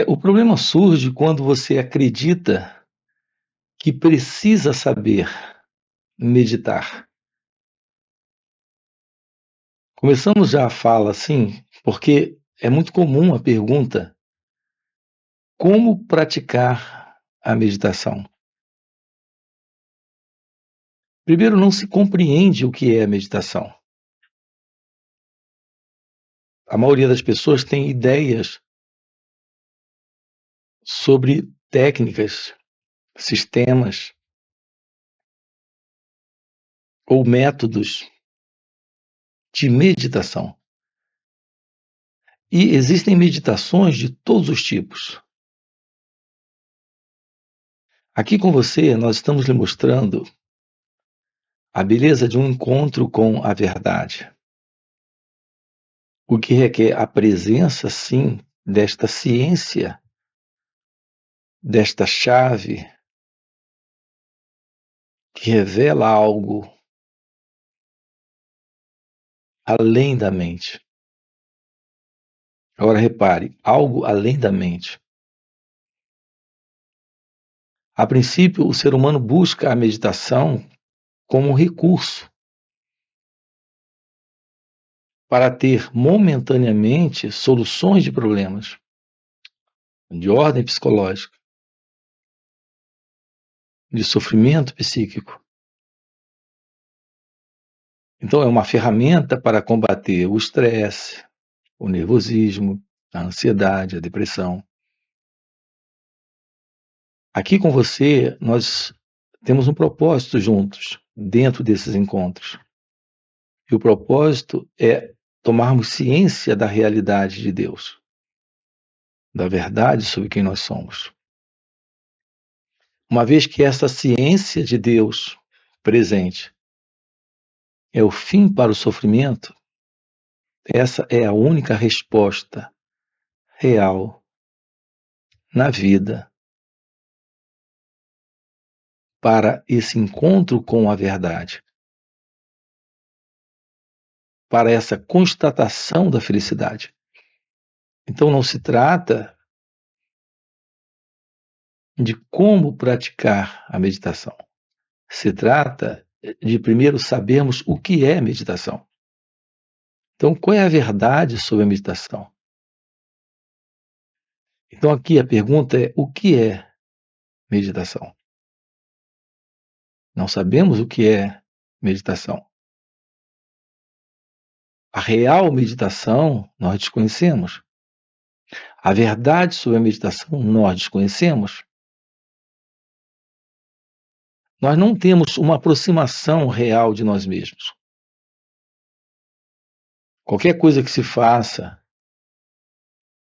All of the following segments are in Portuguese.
O problema surge quando você acredita que precisa saber meditar. Começamos já a fala assim, porque é muito comum a pergunta: como praticar a meditação? Primeiro, não se compreende o que é a meditação. A maioria das pessoas tem ideias sobre técnicas, sistemas ou métodos de meditação. E existem meditações de todos os tipos. Aqui com você, nós estamos lhe mostrando a beleza de um encontro com a verdade, o que requer a presença, sim, desta ciência, desta chave que revela algo além da mente. Agora repare, algo além da mente. A princípio, o ser humano busca a meditação como um recurso para ter momentaneamente soluções de problemas de ordem psicológica, de sofrimento psíquico. Então, é uma ferramenta para combater o estresse, o nervosismo, a ansiedade, a depressão. Aqui com você, nós temos um propósito juntos, dentro desses encontros. E o propósito é tomarmos ciência da realidade de Deus, da verdade sobre quem nós somos. Uma vez que essa ciência de Deus presente é o fim para o sofrimento, essa é a única resposta real na vida para esse encontro com a verdade, para essa constatação da felicidade. Então não se trata de como praticar a meditação. Se trata de primeiro sabermos o que é meditação. Então, qual é a verdade sobre a meditação? Então, aqui a pergunta é: o que é meditação? Não sabemos o que é meditação. A real meditação nós desconhecemos. A verdade sobre a meditação nós desconhecemos. Nós não temos uma aproximação real de nós mesmos. Qualquer coisa que se faça,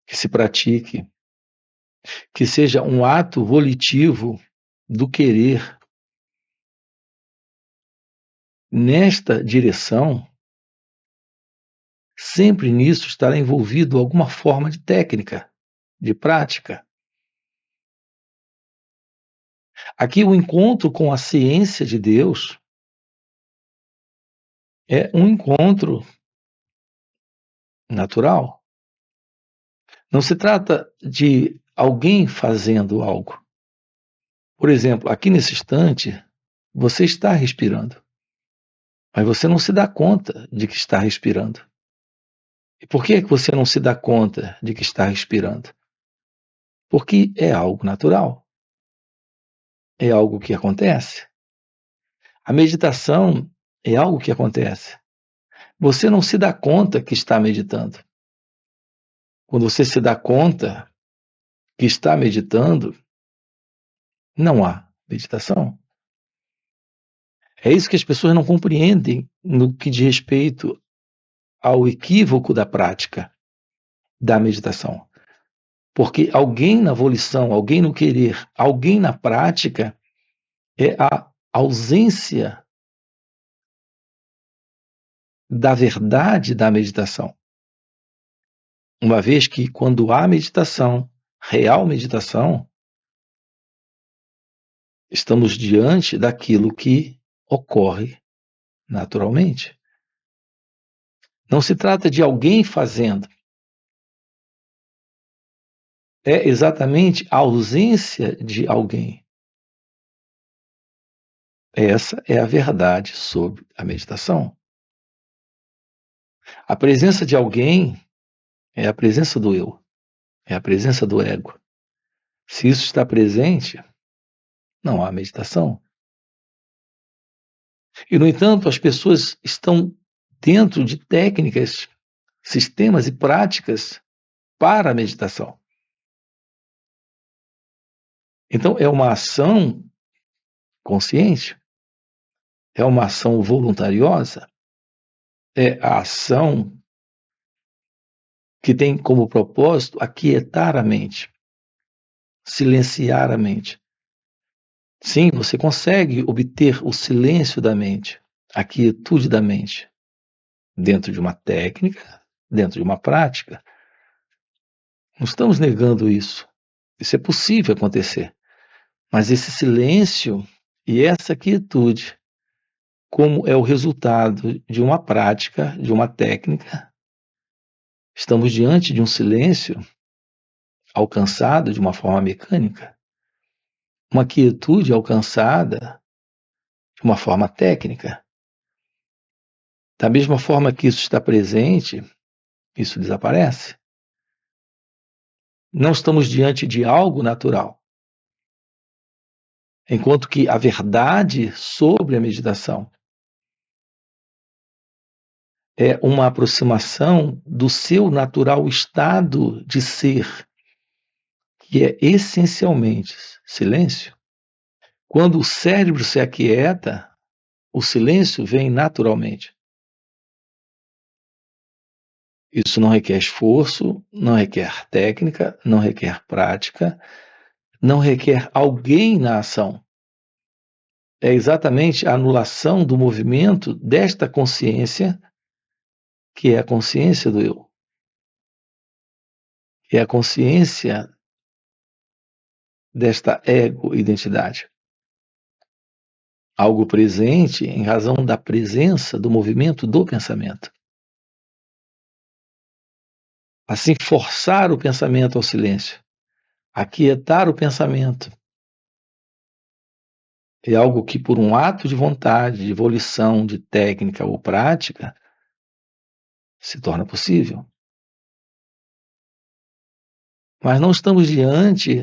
que se pratique, que seja um ato volitivo do querer nesta direção, sempre nisso estará envolvido alguma forma de técnica, de prática. Aqui o encontro com a ciência de Deus é um encontro natural. Não se trata de alguém fazendo algo. Por exemplo, aqui nesse instante, você está respirando, mas você não se dá conta de que está respirando. E por que você não se dá conta de que está respirando? Porque é algo natural, é algo que acontece. A meditação é algo que acontece. Você não se dá conta que está meditando. Quando você se dá conta que está meditando, não há meditação. É isso que as pessoas não compreendem no que diz respeito ao equívoco da prática da meditação. Porque alguém na volição, alguém no querer, alguém na prática é a ausência da verdade da meditação. Uma vez que quando há meditação, real meditação, estamos diante daquilo que ocorre naturalmente. Não se trata de alguém fazendo. é exatamente a ausência de alguém. Essa é a verdade sobre a meditação. A presença de alguém é a presença do eu, é a presença do ego. Se isso está presente, não há meditação. E, no entanto, as pessoas estão dentro de técnicas, sistemas e práticas para a meditação. Então, é uma ação consciente, é uma ação voluntariosa, é a ação que tem como propósito aquietar a mente, silenciar a mente. Sim, você consegue obter o silêncio da mente, a quietude da mente, dentro de uma técnica, dentro de uma prática. Não estamos negando isso. Isso é possível acontecer. Mas esse silêncio e essa quietude, como é o resultado de uma prática, de uma técnica, estamos diante de um silêncio alcançado de uma forma mecânica, uma quietude alcançada de uma forma técnica. Da mesma forma que isso está presente, isso desaparece. Não estamos diante de algo natural. Enquanto que a verdade sobre a meditação é uma aproximação do seu natural estado de ser, que é essencialmente silêncio. Quando o cérebro se aquieta, o silêncio vem naturalmente. Isso não requer esforço, não requer técnica, não requer prática, não requer alguém na ação. É exatamente a anulação do movimento desta consciência, que é a consciência do eu. É a consciência desta ego-identidade. Algo presente em razão da presença do movimento do pensamento. Assim, forçar o pensamento ao silêncio, aquietar o pensamento, é algo que, por um ato de vontade, de volição, de técnica ou prática, se torna possível. Mas não estamos diante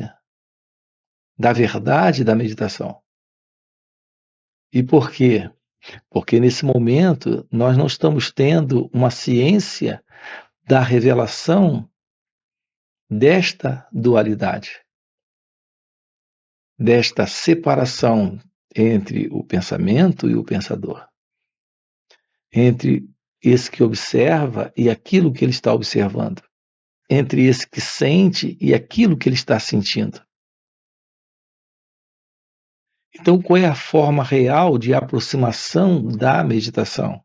da verdade da meditação. E por quê? Porque nesse momento nós não estamos tendo uma ciência da revelação desta dualidade, desta separação entre o pensamento e o pensador, entre esse que observa e aquilo que ele está observando, entre esse que sente e aquilo que ele está sentindo. Então, qual é a forma real de aproximação da meditação?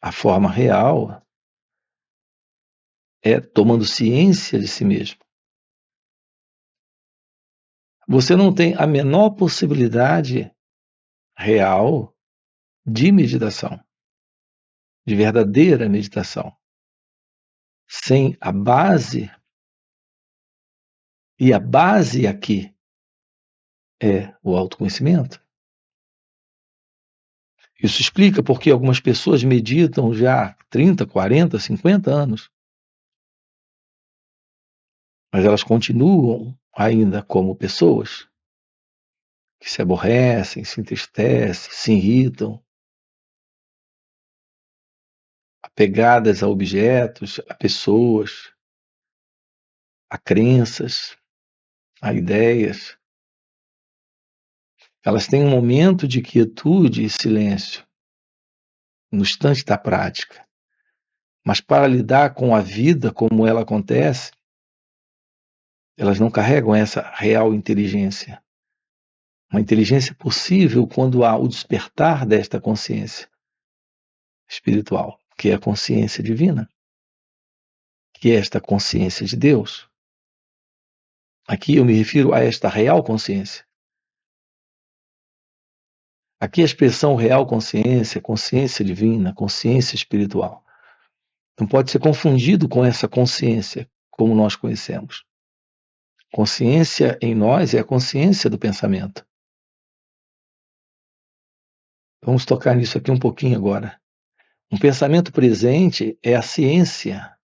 A forma real é tomando ciência de si mesmo. Você não tem a menor possibilidade real de meditação, de verdadeira meditação, sem a base, e a base aqui é o autoconhecimento. Isso explica porque algumas pessoas meditam já há 30, 40, 50 anos, mas elas continuam ainda como pessoas que se aborrecem, se entristecem, se irritam, apegadas a objetos, a pessoas, a crenças, a ideias. Elas têm um momento de quietude e silêncio, no instante da prática. Mas para lidar com a vida como ela acontece, elas não carregam essa real inteligência. Uma inteligência possível quando há o despertar desta consciência espiritual, que é a consciência divina, que é esta consciência de Deus. Aqui eu me refiro a esta real consciência. Aqui a expressão real consciência, consciência divina, consciência espiritual. Não pode ser confundido com essa consciência como nós conhecemos. Consciência em nós é a consciência do pensamento. Vamos tocar nisso aqui um pouquinho agora. Um pensamento presente é a ciência.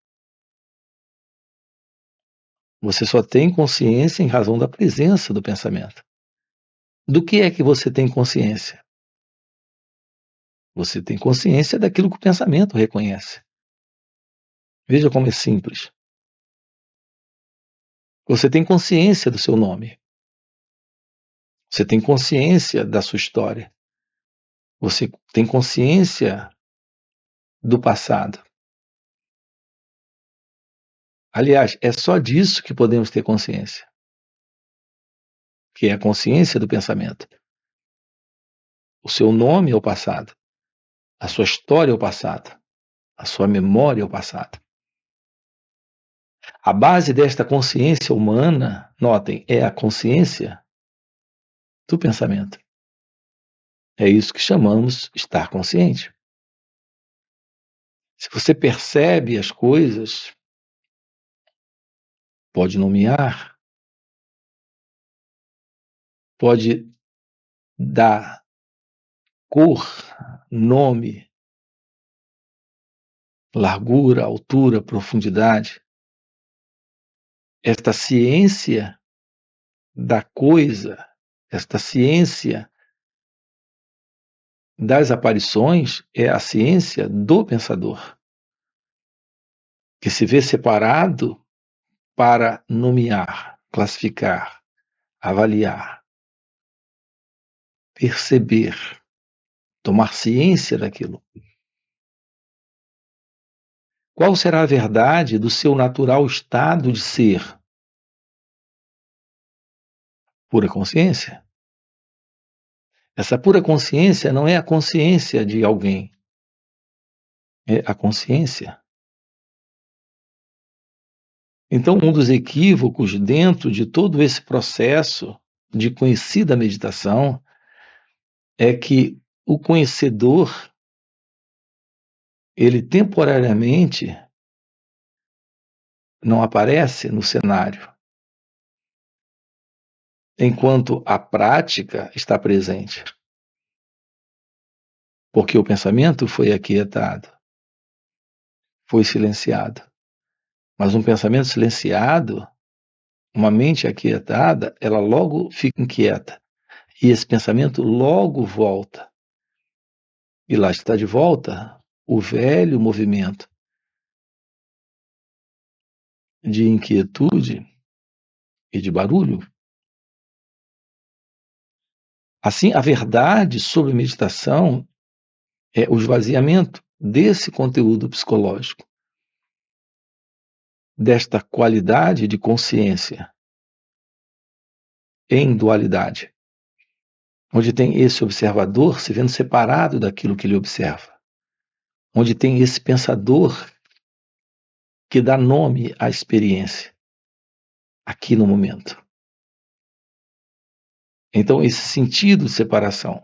Você só tem consciência em razão da presença do pensamento. Do que é que você tem consciência? Você tem consciência daquilo que o pensamento reconhece. Veja como é simples. Você tem consciência do seu nome. Você tem consciência da sua história. Você tem consciência do passado. Aliás, é só disso que podemos ter consciência, que é a consciência do pensamento. O seu nome é o passado. A sua história é o passado. A sua memória é o passado. A base desta consciência humana, notem, é a consciência do pensamento. É isso que chamamos estar consciente. Se você percebe as coisas, pode nomear, pode dar cor, nome, largura, altura, profundidade. Esta ciência da coisa, esta ciência das aparições é a ciência do pensador, que se vê separado para nomear, classificar, avaliar, perceber, tomar ciência daquilo. Qual será a verdade do seu natural estado de ser? Pura consciência. Essa pura consciência não é a consciência de alguém, é a consciência. Então, um dos equívocos dentro de todo esse processo de conhecida meditação é que o conhecedor, ele temporariamente não aparece no cenário, enquanto a prática está presente. Porque o pensamento foi aquietado, foi silenciado. Mas um pensamento silenciado, uma mente aquietada, ela logo fica inquieta. E esse pensamento logo volta. E lá está de volta o velho movimento de inquietude e de barulho. Assim, a verdade sobre meditação é o esvaziamento desse conteúdo psicológico, desta qualidade de consciência em dualidade, onde tem esse observador se vendo separado daquilo que ele observa, onde tem esse pensador que dá nome à experiência, aqui no momento. Então, esse sentido de separação,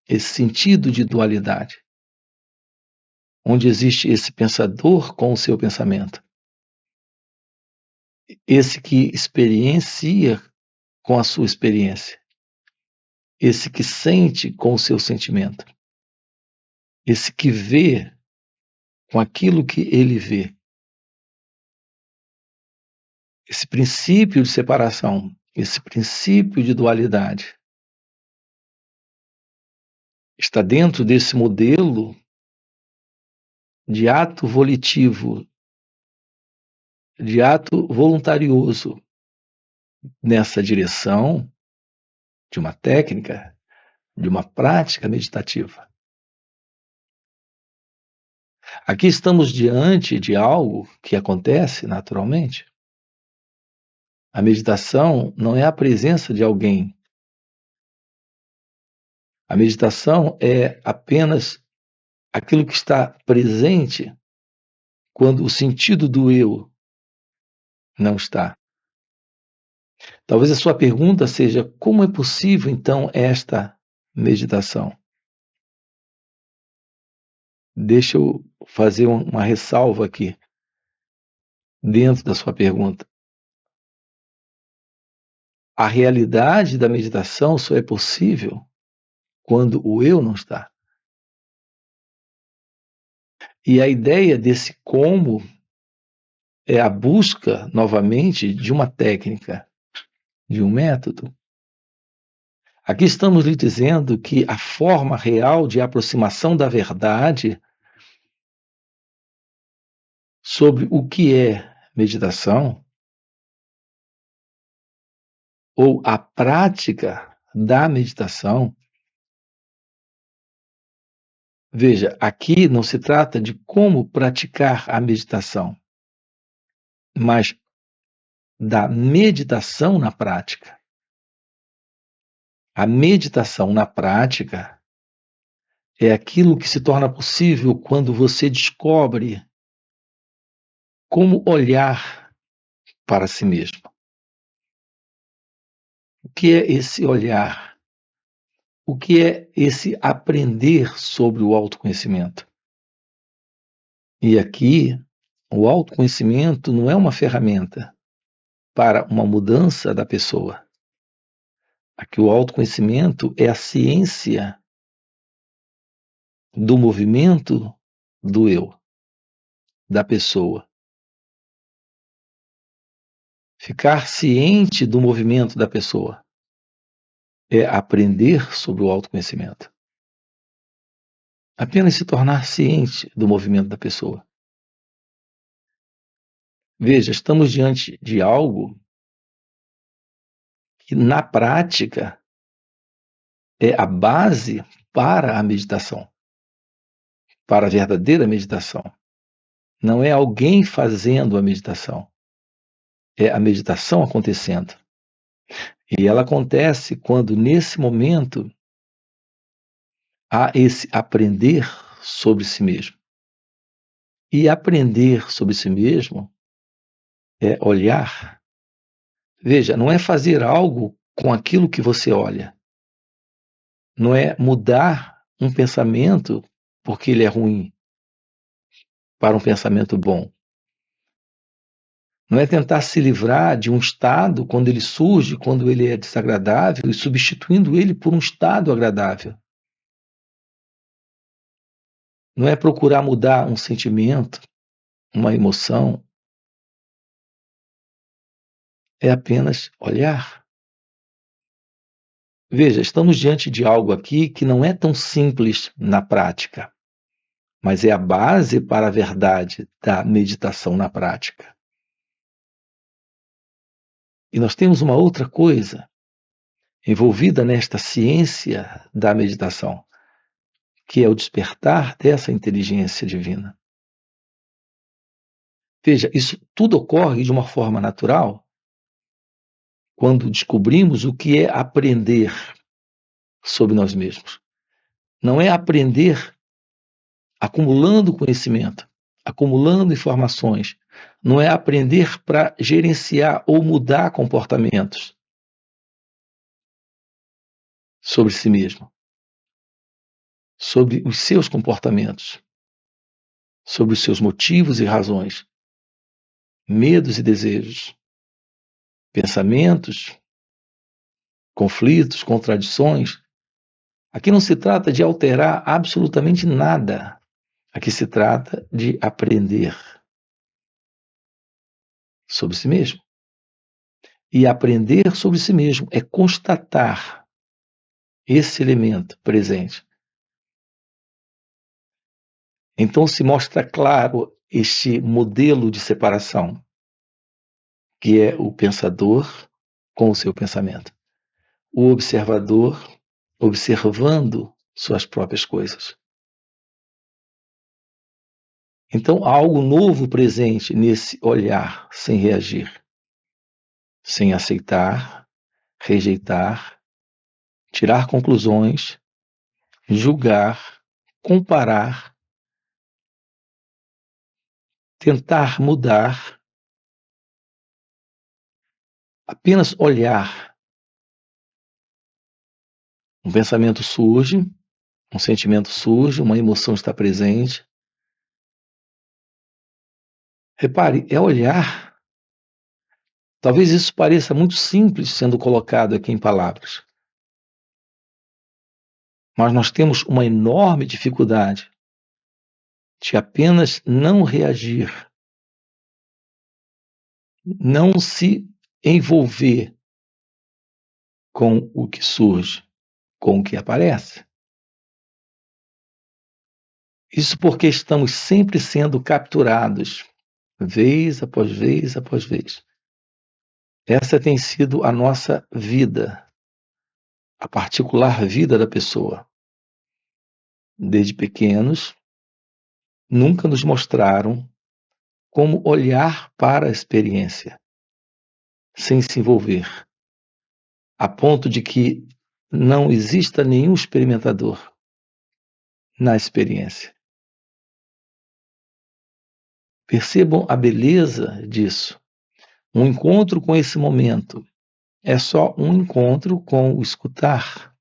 esse sentido de dualidade, onde existe esse pensador com o seu pensamento, esse que experiencia com a sua experiência, esse que sente com o seu sentimento, esse que vê com aquilo que ele vê. Esse princípio de separação, esse princípio de dualidade, está dentro desse modelo de ato volitivo, de ato voluntarioso, nessa direção de uma técnica, de uma prática meditativa. Aqui estamos diante de algo que acontece naturalmente. A meditação não é a presença de alguém. A meditação é apenas aquilo que está presente quando o sentido do eu não está. Talvez a sua pergunta seja: como é possível, então, esta meditação? Deixa eu fazer uma ressalva aqui. dentro da sua pergunta. A realidade da meditação só é possível quando o eu não está. E a ideia desse como é a busca, novamente, de uma técnica, de um método. Aqui estamos lhe dizendo que a forma real de aproximação da verdade sobre o que é meditação, ou a prática da meditação, veja, aqui não se trata de como praticar a meditação, mas da meditação na prática. A meditação na prática é aquilo que se torna possível quando você descobre como olhar para si mesmo. O que é esse olhar? O que é esse aprender sobre o autoconhecimento? E aqui, o autoconhecimento não é uma ferramenta para uma mudança da pessoa. Aqui, o autoconhecimento é a ciência do movimento do eu, da pessoa. Ficar ciente do movimento da pessoa é aprender sobre o autoconhecimento. Apenas se tornar ciente do movimento da pessoa. Veja, estamos diante de algo que, na prática, é a base para a meditação, para a verdadeira meditação. Não é alguém fazendo a meditação, é a meditação acontecendo. E ela acontece quando, nesse momento, há esse aprender sobre si mesmo. E aprender sobre si mesmo é olhar. Veja, não é fazer algo com aquilo que você olha. Não é mudar um pensamento porque ele é ruim para um pensamento bom. Não é tentar se livrar de um estado quando ele surge, quando ele é desagradável, e substituindo ele por um estado agradável. Não é procurar mudar um sentimento, uma emoção. É apenas olhar. Veja, estamos diante de algo aqui que não é tão simples na prática, mas é a base para a verdade da meditação na prática. E nós temos uma outra coisa envolvida nesta ciência da meditação, que é o despertar dessa inteligência divina. Veja, isso tudo ocorre de uma forma natural quando descobrimos o que é aprender sobre nós mesmos. Não é aprender acumulando conhecimento, acumulando informações. Não é aprender para gerenciar ou mudar comportamentos sobre si mesmo, sobre os seus comportamentos, sobre os seus motivos e razões, medos e desejos, pensamentos, conflitos, contradições. Aqui não se trata de alterar absolutamente nada. Aqui se trata de aprender sobre si mesmo. E aprender sobre si mesmo é constatar esse elemento presente. Então se mostra claro este modelo de separação, que é o pensador com o seu pensamento. O observador observando suas próprias coisas. Então há algo novo presente nesse olhar sem reagir, sem aceitar, rejeitar, tirar conclusões, julgar, comparar, tentar mudar, apenas olhar. Um pensamento surge, um sentimento surge, uma emoção está presente. Repare, é olhar. Talvez isso pareça muito simples sendo colocado aqui em palavras, mas nós temos uma enorme dificuldade de apenas não reagir, não se envolver com o que surge, com o que aparece. Isso porque estamos sempre sendo capturados, vez após vez após vez. Essa tem sido a nossa vida, a particular vida da pessoa. Desde pequenos, nunca nos mostraram como olhar para a experiência, sem se envolver, a ponto de que não exista nenhum experimentador na experiência. Percebam a beleza disso. Um encontro com esse momento é só um encontro com o escutar,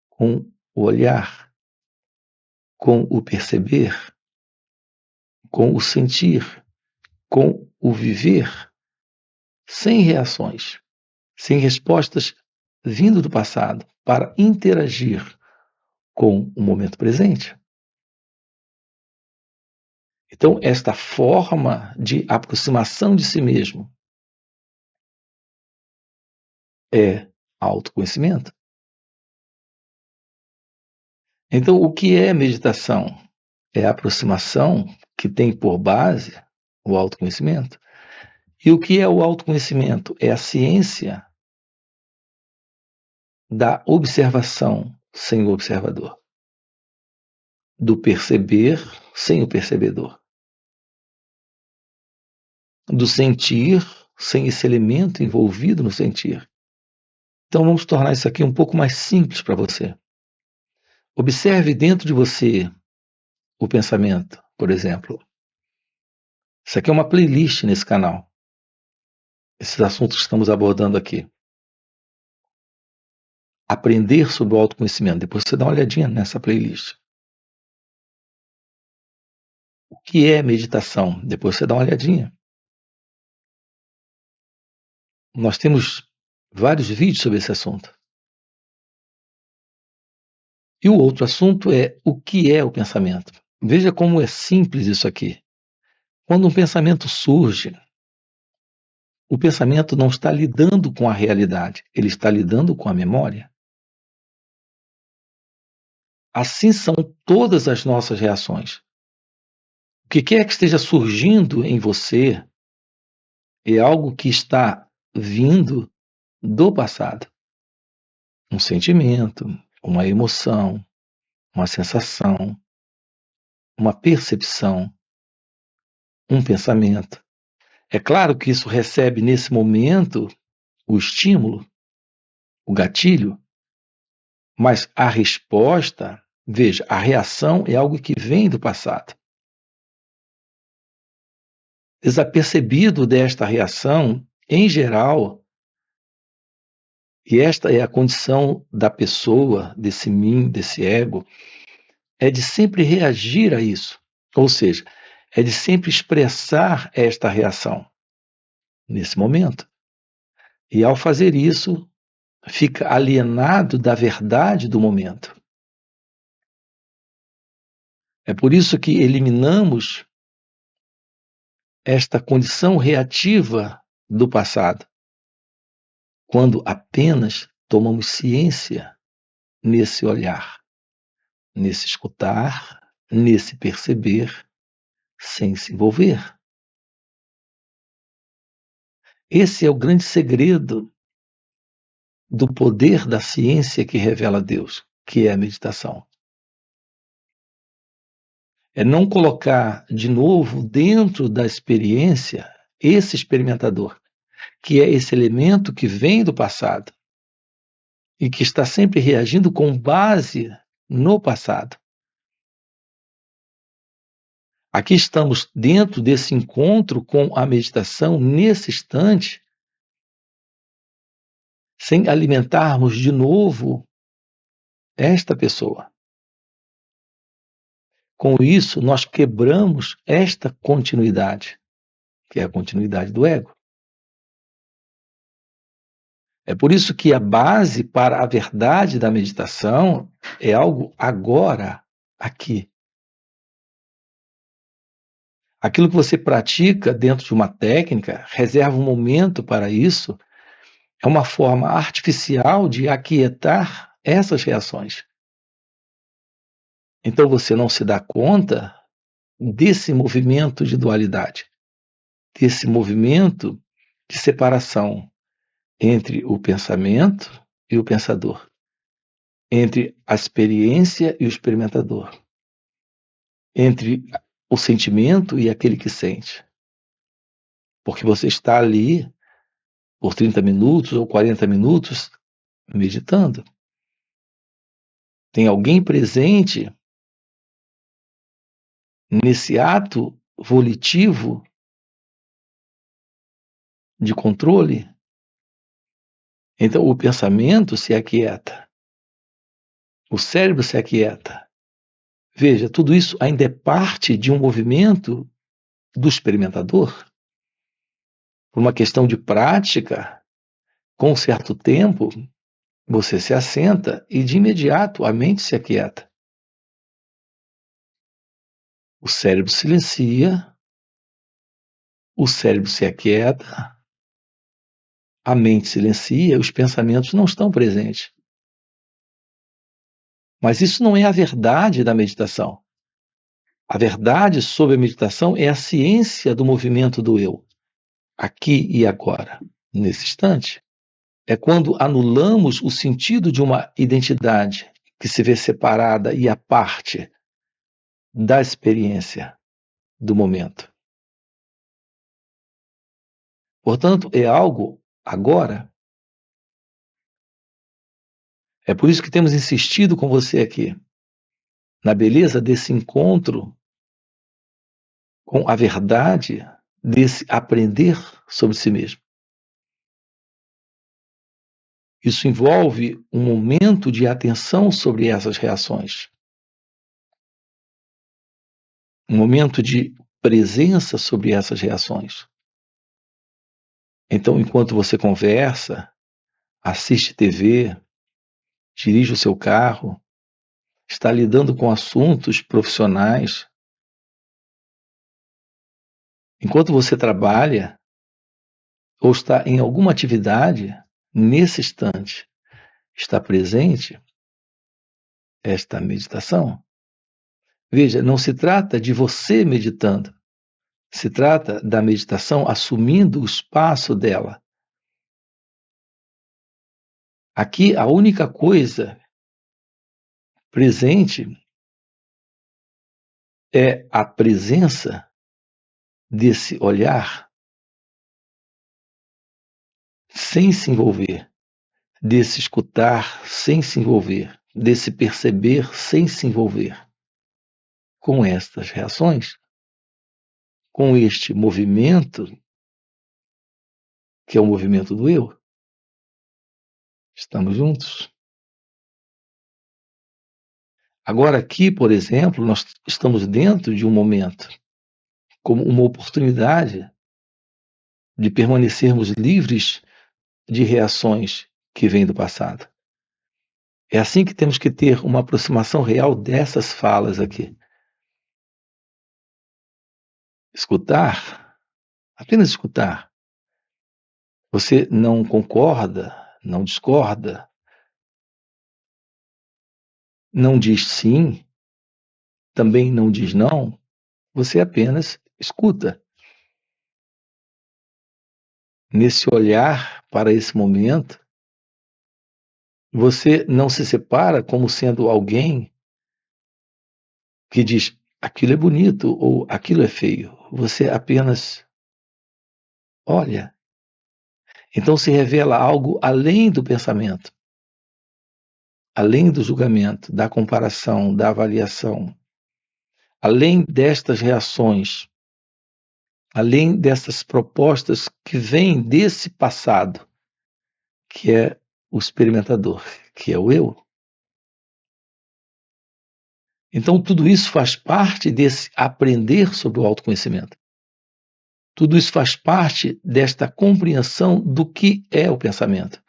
com o olhar, com o perceber, com o sentir, com o viver, sem reações, sem respostas vindo do passado, para interagir com o momento presente. Então, esta forma de aproximação de si mesmo é autoconhecimento. Então, o que é meditação? É a aproximação que tem por base o autoconhecimento. E o que é o autoconhecimento? É a ciência da observação sem o observador, do perceber sem o percebedor, do sentir sem esse elemento envolvido no sentir. Então vamos tornar isso aqui um pouco mais simples para você. Observe dentro de você o pensamento, por exemplo. Isso aqui é uma playlist nesse canal. Esses assuntos que estamos abordando aqui. Aprender sobre o autoconhecimento. Depois você dá uma olhadinha nessa playlist. O que é meditação? Depois você dá uma olhadinha. Nós temos vários vídeos sobre esse assunto. E o outro assunto é o que é o pensamento. Veja como é simples isso aqui. Quando um pensamento surge, o pensamento não está lidando com a realidade, ele está lidando com a memória. Assim são todas as nossas reações. O que quer que esteja surgindo em você é algo que está vindo do passado. Um sentimento, uma emoção, uma sensação, uma percepção, um pensamento. É claro que isso recebe nesse momento o estímulo, o gatilho, mas a resposta, veja, a reação é algo que vem do passado. Desapercebido desta reação, em geral, e esta é a condição da pessoa, desse mim, desse ego, é de sempre reagir a isso. Ou seja, é de sempre expressar esta reação nesse momento. E ao fazer isso, fica alienado da verdade do momento. É por isso que eliminamos esta condição reativa do passado, quando apenas tomamos ciência nesse olhar, nesse escutar, nesse perceber, sem se envolver. Esse é o grande segredo do poder da ciência que revela Deus, que é a meditação. É não colocar de novo dentro da experiência esse experimentador, que é esse elemento que vem do passado e que está sempre reagindo com base no passado. Aqui estamos dentro desse encontro com a meditação nesse instante, sem alimentarmos de novo esta pessoa. Com isso, nós quebramos esta continuidade. que é a continuidade do ego. É por isso que a base para a verdade da meditação é algo agora, aqui. Aquilo que você pratica dentro de uma técnica, reserva um momento para isso, é uma forma artificial de aquietar essas reações. Então você não se dá conta desse movimento de dualidade, desse movimento de separação entre o pensamento e o pensador, entre a experiência e o experimentador, entre o sentimento e aquele que sente. Porque você está ali por 30 minutos ou 40 minutos meditando. Tem alguém presente nesse ato volitivo de controle. Então o pensamento se aquieta, o cérebro se aquieta. Veja, tudo isso ainda é parte de um movimento do experimentador. Por uma questão de prática, com um certo tempo, você se assenta e de imediato a mente se aquieta. O cérebro silencia, o cérebro se aquieta, a mente silencia, os pensamentos não estão presentes. Mas isso não é a verdade da meditação. A verdade sobre a meditação é a ciência do movimento do eu, aqui e agora, nesse instante. É quando anulamos o sentido de uma identidade que se vê separada e à parte da experiência do momento. Portanto, é algo agora. É por isso que temos insistido com você aqui, na beleza desse encontro com a verdade, desse aprender sobre si mesmo. Isso envolve um momento de atenção sobre essas reações, um momento de presença sobre essas reações. Então, enquanto você conversa, assiste TV, dirige o seu carro, está lidando com assuntos profissionais, enquanto você trabalha ou está em alguma atividade, nesse instante, está presente esta meditação. Veja, não se trata de você meditando, se trata da meditação assumindo o espaço dela. Aqui, a única coisa presente é a presença desse olhar sem se envolver, desse escutar sem se envolver, desse perceber sem se envolver com estas reações, com este movimento, que é o movimento do eu. Estamos juntos? Agora, aqui, por exemplo, nós estamos dentro de um momento, como uma oportunidade de permanecermos livres de reações que vêm do passado. É assim que temos que ter uma aproximação real dessas falas aqui. Escutar, apenas escutar. Você não concorda, não discorda, não diz sim, também não diz não, você apenas escuta. Nesse olhar para esse momento, você não se separa como sendo alguém que diz aquilo é bonito ou aquilo é feio. Você apenas olha. Então se revela algo além do pensamento, além do julgamento, da comparação, da avaliação, além destas reações, além dessas propostas que vêm desse passado, que é o experimentador, que é o eu. Então tudo isso faz parte desse aprender sobre o autoconhecimento. Tudo isso faz parte desta compreensão do que é o pensamento.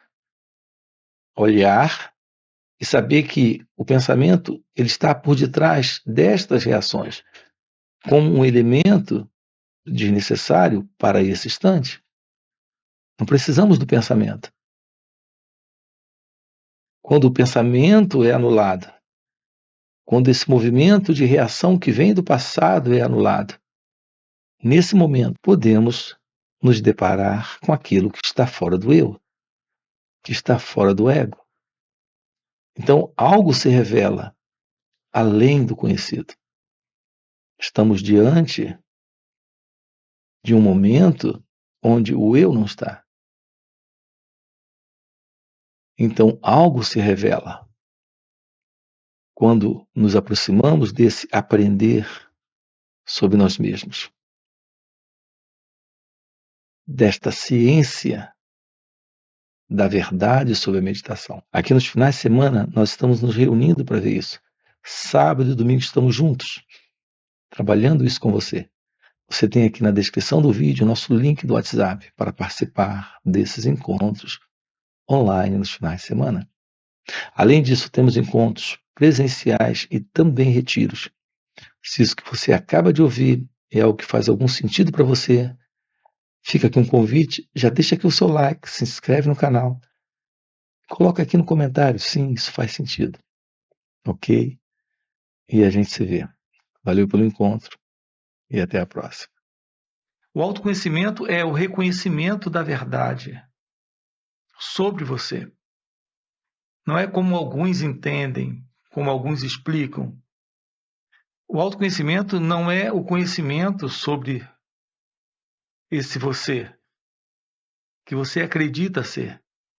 Olhar e saber que o pensamento ele está por detrás destas reações, como um elemento desnecessário para esse instante. Não precisamos do pensamento. Quando o pensamento é anulado, quando esse movimento de reação que vem do passado é anulado, nesse momento podemos nos deparar com aquilo que está fora do eu, que está fora do ego. Então, algo se revela além do conhecido. Estamos diante de um momento onde o eu não está. Então, algo se revela quando nos aproximamos desse aprender sobre nós mesmos, desta ciência da verdade sobre a meditação. Aqui nos finais de semana, nós estamos nos reunindo para ver isso. Sábado e domingo estamos juntos, trabalhando isso com você. Você tem aqui na descrição do vídeo o nosso link do WhatsApp para participar desses encontros online nos finais de semana. Além disso, temos encontros presenciais e também retiros. Se isso que você acaba de ouvir é algo que faz algum sentido para você, fica aqui um convite, já deixa aqui o seu like, se inscreve no canal, coloca aqui no comentário, sim, isso faz sentido, ok? E a gente se vê. Valeu pelo encontro e até a próxima. O autoconhecimento é o reconhecimento da verdade sobre você. Não é como alguns entendem, como alguns explicam. O autoconhecimento não é o conhecimento sobre esse você que você acredita ser.